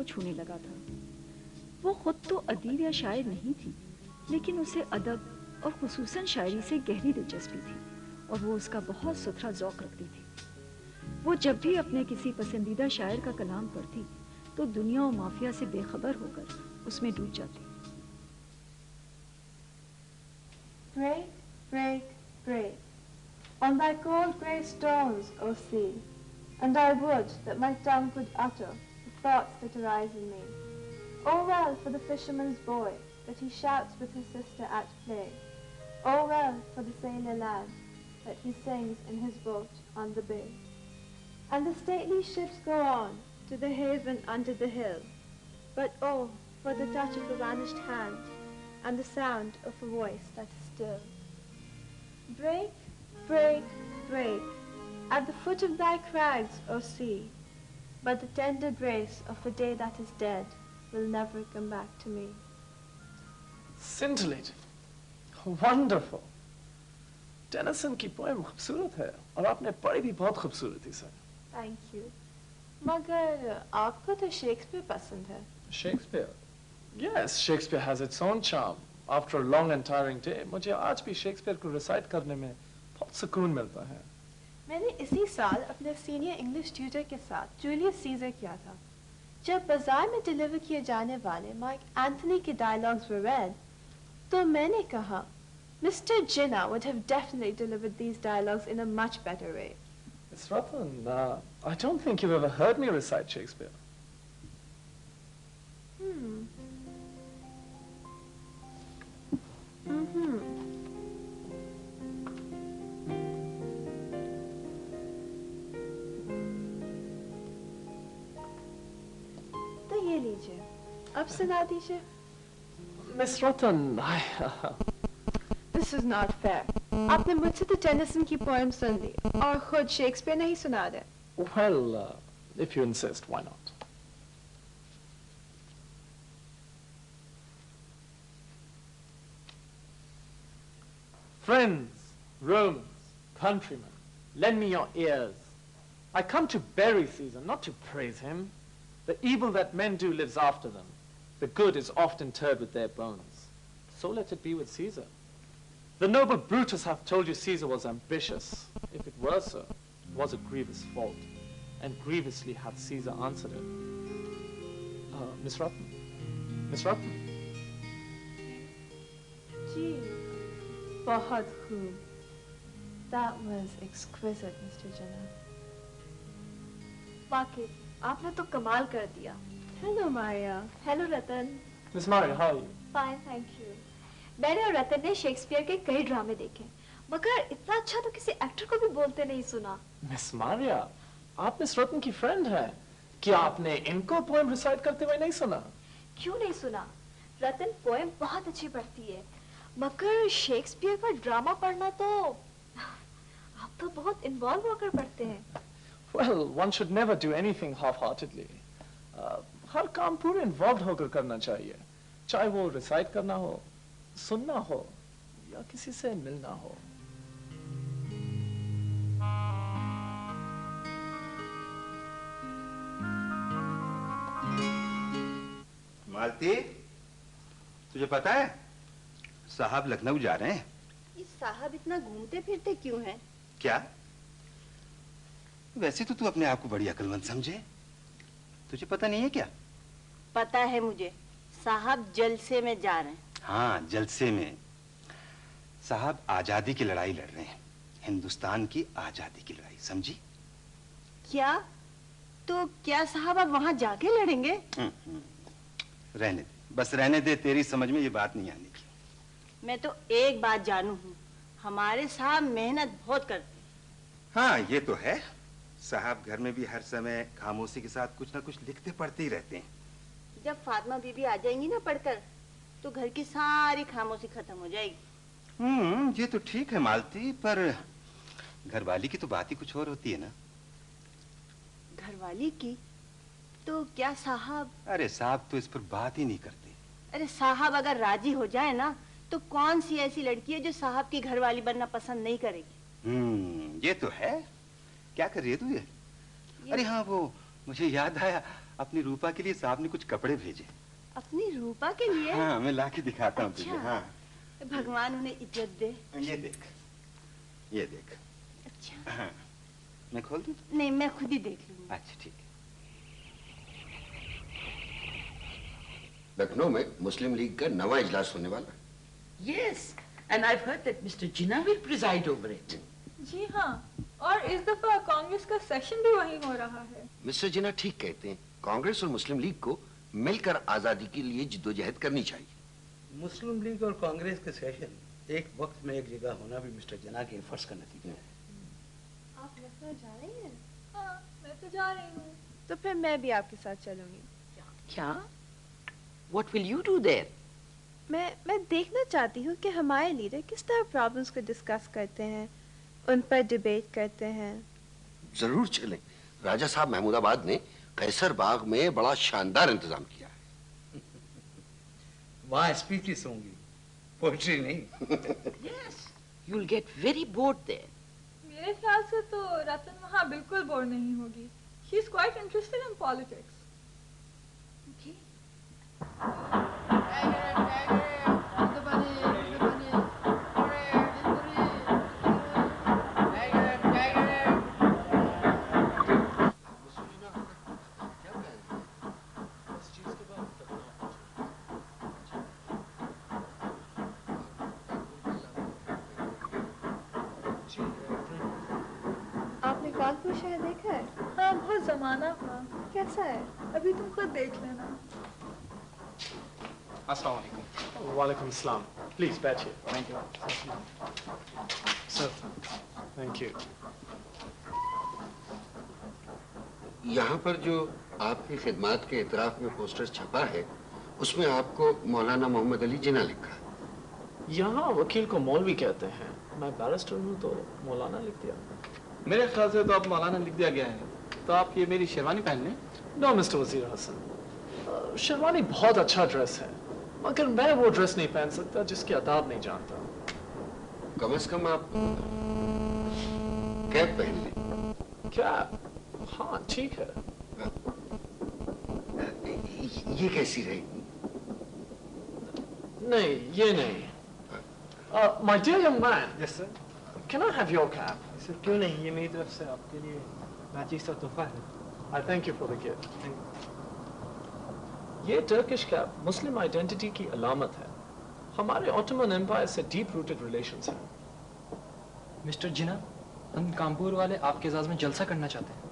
چھونے لگا تھا۔ وہ خود تو ادیب یا شاعر نہیں تھی، لیکن اسے ادب اور خصوصاً شاعری سے گہری دلچسپی تھی، اور وہ اس کا بہت ستھرا ذوق رکھتی تھی۔ وہ جب بھی اپنے کسی پسندیدہ شاعر کا کلام پڑھتی تو دنیا و مافیا سے بے خبر ہو کر اس میں ڈوب جاتی۔ Break, break, break, on thy cold grey stones, O sea, and I would that my tongue could utter the thoughts that arise in me. Oh well for the fisherman's boy, that he shouts with his sister at play. Oh well for the sailor lad, that he sings in his boat on the bay. And the stately ships go on to the haven under the hill, but oh, for the touch of a vanished hand, and the sound of a voice that is still. Break, break, break, at the foot of thy crags, O sea, but the tender grace of a day that is dead will never come back to me. Scintillating, wonderful. ٹینیسن کی poem خوبصورت ہے اور آپ نے پڑھی بھی بہت خوبصورت تھی سر. Thank you. مگر آپ کو تو شیکسپیئر پسند ہے. Shakespeare? Yes, Shakespeare has its own charm. After long and tiring day مجھے آج بھی شیکسپیئر کو ریسائٹ کرنے میں بہت سکون ملتا ہے. میں نے اسی سال اپنے سینئر انگلش ٹیوٹر کے ساتھ جولیس سیزر کیا تھا. جب بازار میں ڈیلیور کیے جانے والے مائک اینتھنی کے ڈائلاگز were read, تو میں نے کہا Mr. Jinnah would have definitely delivered these dialogues in a much better way. Miss Ratan, I don't think you've ever heard me recite Shakespeare. تو یہ لیجئے، اب سنا دیجئے. Miss Ratan, This is not fair. آپ نے مجھ سے تو ٹینیسن کی پوئم سن لی اور خود شیکسپیئر نہیں سنا دے. well, if you insist, why not? Friends, Romans, countrymen, lend me your ears. I come to bury Caesar, not to praise him. The evil that men do lives after them. The good is oft interred with their bones. So let it be with Caesar. The noble Brutus hath told you Caesar was ambitious. If it were so, it was a grievous fault, and grievously hath Caesar answered it. Miss Ratan? Miss Ratan? جی بہت خوب. That was exquisite, Mr. Jinnah. واقعی آپ نے تو کمال کر دیا. Hello, Maria. Hello Ratan. Miss Maria, how are you? Fine thank you. میں نے اور رتن نے شیکسپیئر کے کئی ڈرامے دیکھے، مگر اتنا اچھا تو کسی ایکٹر کو بھی بولتے نہیں سنا. مس ماریا، آپ مس رتن کی فرینڈ ہیں، کیا آپ نے ان کو پوئم ریسائٹ کرتے ہوئے نہیں سنا؟ کیوں نہیں سنا؟ رتن پوئم بہت اچھی پڑھتی ہے، مگر شیکسپیئر کا ڈرامہ پڑھنا تو آپ تو بہت انوالو ہو کر پڑھتے ہیں. Well, one should never do anything half-heartedly. ہر کام پورے انوالوڈ ہو کر کرنا چاہیے، چاہے وہ ریسائٹ کرنا ہو، سننا ہو یا کسی سے ملنا ہو. مالتی، تجھے پتا ہے صاحب لکھنؤ جا رہے ہیں. اس صاحب اتنا گھومتے پھرتے کیوں ہیں؟ کیا؟ ویسے تو اپنے آپ کو بڑی عقل مند سمجھے، تجھے پتا نہیں ہے کیا؟ پتا ہے مجھے، صاحب جلسے میں جا رہے ہیں. ہاں، جلسے میں. صاحب آزادی کی لڑائی لڑ رہے ہیں، ہندوستان کی آزادی کی لڑائی، سمجھی؟ کیا؟ تو کیا صاحب آپ وہاں جا کے لڑیں گے؟ رہنے دے، بس رہنے دے، تیری سمجھ میں یہ بات نہیں آنے کی. میں تو ایک بات جانوں ہوں، ہمارے صاحب محنت بہت کرتے ہیں. ہاں یہ تو ہے، صاحب گھر میں بھی ہر سمے خاموشی کے ساتھ کچھ نہ کچھ لکھتے پڑھتے ہی رہتے ہیں. جب فاطمہ بی بی آ جائیں گی نا پڑھ کر، تو گھر کی ساری خاموشی ختم ہو جائے گی. یہ تو ٹھیک ہے مالتی، پر گھر والی کی تو بات ہی کچھ اور ہوتی ہے نا. گھر والی کی؟ تو کیا صاحب؟ ارے صاحب تو اس پر بات ہی نہیں کرتے. ارے صاحب اگر راضی ہو جائے نا، تو کون سی ایسی لڑکی ہے جو صاحب کی گھر والی بننا پسند نہیں کرے گی؟ یہ تو ہے. کیا کر رہی ہے تو یہ؟ ارے ہاں، وہ مجھے یاد آیا، اپنی روپا کے لیے صاحب نے کچھ کپڑے بھیجے. اپنی روپا کے لیے؟ ہاں میں لا کے دکھاتا ہوں تجھے. ہاں بھگوان انہیں عزت دے. یہ دیکھ یہ دیکھ. اچھا ہاں میں کھول دوں؟ نہیں میں خود ہی دیکھ لوں گی. اچھا ٹھیک ہے. لکھنؤ میں مسلم لیگ کا نواں اجلاس ہونے والا. Yes, and I've heard that Mr. Jinnah will preside over it. جی ہاں، اور اس دفعہ کانگریس کا سیشن بھی وہیں ہو رہا ہے. مسٹر جناح ٹھیک کہتے ہیں. کانگریس اور مسلم لیگ کو مل کر آزادی کے لیے جدوجہد کرنی چاہیے. مسلم لیگ اور کانگریس کے سیشن ایک وقت میں ایک جگہ ہونا بھی مسٹر جناح کے فرض کا نتیجہ ہے. آپ لکھنؤ جا رہی ہیں؟ ہاں میں تو جا رہی ہوں. تو پھر میں بھی آپ کے ساتھ چلوں گی. کیا؟ What will you do there? میں دیکھنا چاہتی ہوں کہ ہمارے لیڈر کس طرح پرابلمس کو ڈسکس کرتے ہیں، ان پر ڈیبیٹ کرتے ہیں. ضرور چلیں. راجہ صاحب محمود آباد نے قیصر باغ میں بڑا شاندار انتظام کیا ہے. وہاں اسپیچز ہوں گی، پوئٹری نہیں. Yes, you'll get very bored there. میرے خیال سے تو رتن وہاں بالکل بور نہیں ہوگی. She is quite interested in politics. Okay. آپ نے کانپور شہر دیکھا ہے؟ ہاں بہت زمانہ ہوا. کیسا ہے؟ ابھی تم خود دیکھ لینا. السلام علیکم. وعلیکم السلام. پلیز بیٹھیے. Thank you sir. Thank you. یہاں پر جو آپ کی خدمات کے اعتراف میں پوسٹر چھپا ہے اس میں آپ کو مولانا محمد علی جناح لکھا ہے. یہاں وکیل کو مولوی کہتے ہیں. میں بیرسٹر ہوں تو مولانا لکھ دیا. میرے خیال سے تو آپ مولانا لکھ دیا گیا ہے. تو آپ یہ میری شیروانی پہن لیں. نو مسٹر وزیر حسن، شیروانی بہت اچھا ڈریس ہے مگر میں وہ ڈریس نہیں پہن سکتا جس کے آداب نہیں جانتا. کم از کم آپ کیپ پہن لیں. کیا؟ ہاں ٹھیک ہے. یہ کیسی رہے گی؟ نہیں یہ نہیں. My dear young man, yes sir. Can I have your cap? Sir کیوں نہیں، یہ میری طرف سے آپ کے لیے ناچیز کا تحفہ ہے. I thank you for the gift. یہ ٹرکش کیپ مسلم آئیڈینٹی کی علامت ہے. ہمارے آٹومن امپائر سے ڈیپ روٹڈ ریلیشنز ہیں. مسٹر جناح، ہم کانپور والے آپ کے اعزاز میں جلسہ کرنا چاہتے ہیں.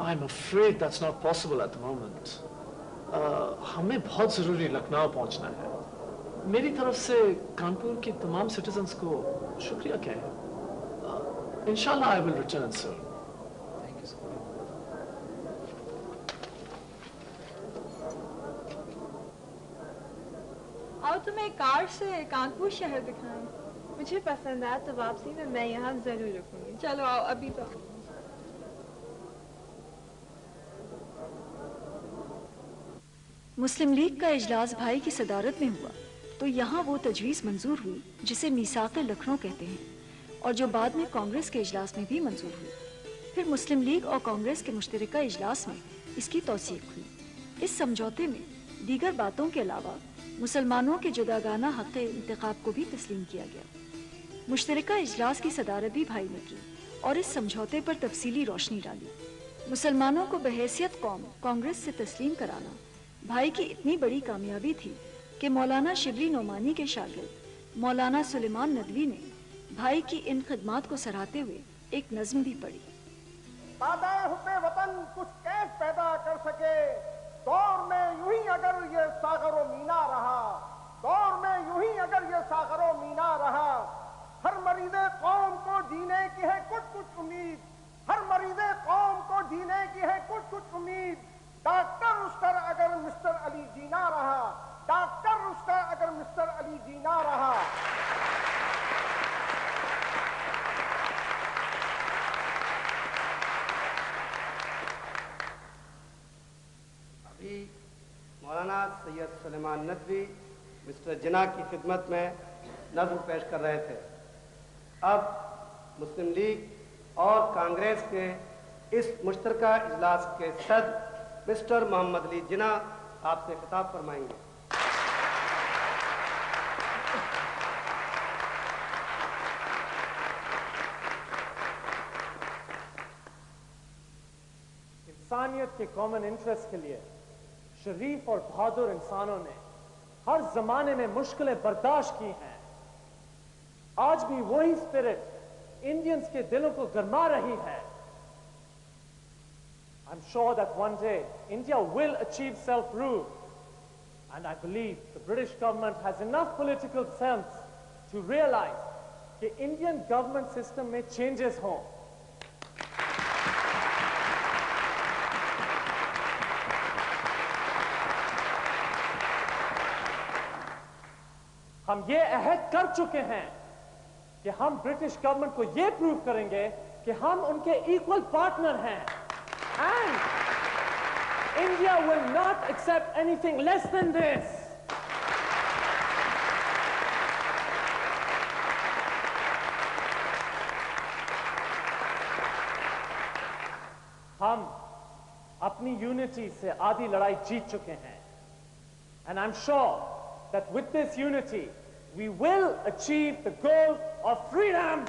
I'm afraid that's not possible at the moment. ہمیں بہت ضروری لکھنؤ پہنچنا ہے. میری طرف سے کانپور کے تمام سٹیزنز کو شکریہ کہیں. انشاءاللہ I will return, sir. Thank you sir. اور تمہیں کار سے کانپور شہر دکھائیں. مجھے پسند آیا تو واپسی میں یہاں ضرور رکوں گی. چلو آؤ ابھی تو. مسلم لیگ کا اجلاس بھائی کی صدارت میں ہوا تو یہاں وہ تجویز منظور ہوئی جسے میثاق لکھنؤ کہتے ہیں اور جو بعد میں کانگریس کے اجلاس میں بھی منظور ہوئی. پھر مسلم لیگ اور کانگریس کے مشترکہ اجلاس میں اس کی توثیق ہوئی. اس سمجھوتے میں دیگر باتوں کے علاوہ مسلمانوں کے جداگانہ حق انتخاب کو بھی تسلیم کیا گیا. مشترکہ اجلاس کی صدارت بھی بھائی نے کی اور اس سمجھوتے پر تفصیلی روشنی ڈالی. مسلمانوں کو بحیثیت قوم کانگریس سے تسلیم کرانا بھائی کی اتنی بڑی کامیابی تھی کہ مولانا شبلی نعمانی کے شاگرد مولانا سلیمان ندوی نے بھائی کی ان خدمات کو سراہتے ہوئے ایک نظم بھی پڑھی. بادائے حب وطن کچھ کیف پیدا کر سکے دور میں یوں ہی اگر یہ ساغر و مینا رہا، دور میں یوں ہی اگر یہ ساغر و مینا رہا. ہر مریض قوم کو جینے کی ہے کچھ کچھ امید، ہر مریض قوم کو جینے کی ہے کچھ کچھ امید. ڈاکٹر اس کا اگر مسٹر علی جینا رہا، ڈاکٹر اس کا اگر مسٹر علی جینا رہا. ابھی مولانا سید سلیمان ندوی مسٹر جناح کی خدمت میں نظم پیش کر رہے تھے. اب مسلم لیگ اور کانگریس کے اس مشترکہ اجلاس کے صدر مسٹر محمد علی جناح آپ سے خطاب فرمائیں گے. انسانیت کے کامن انٹرسٹ کے لیے شریف اور بہادر انسانوں نے ہر زمانے میں مشکلیں برداشت کی ہیں. آج بھی وہی اسپرٹ انڈینز کے دلوں کو گرما رہی ہے. I'm sure that one day India will achieve self-rule, and I believe the British government has enough political sense to realize that Indian government system may changes home. ہم یہ عہد کر چکے ہیں کہ ہم برٹش گورنمنٹ کو یہ پروو کریں گے کہ ہم ان کے ایکول پارٹنر ہیں. And India will not accept anything less than this. ہم اپنی یونٹی سے آدھی لڑائی جیت چکے ہیں. And I'm sure that with this unity, we will achieve the goal of freedom.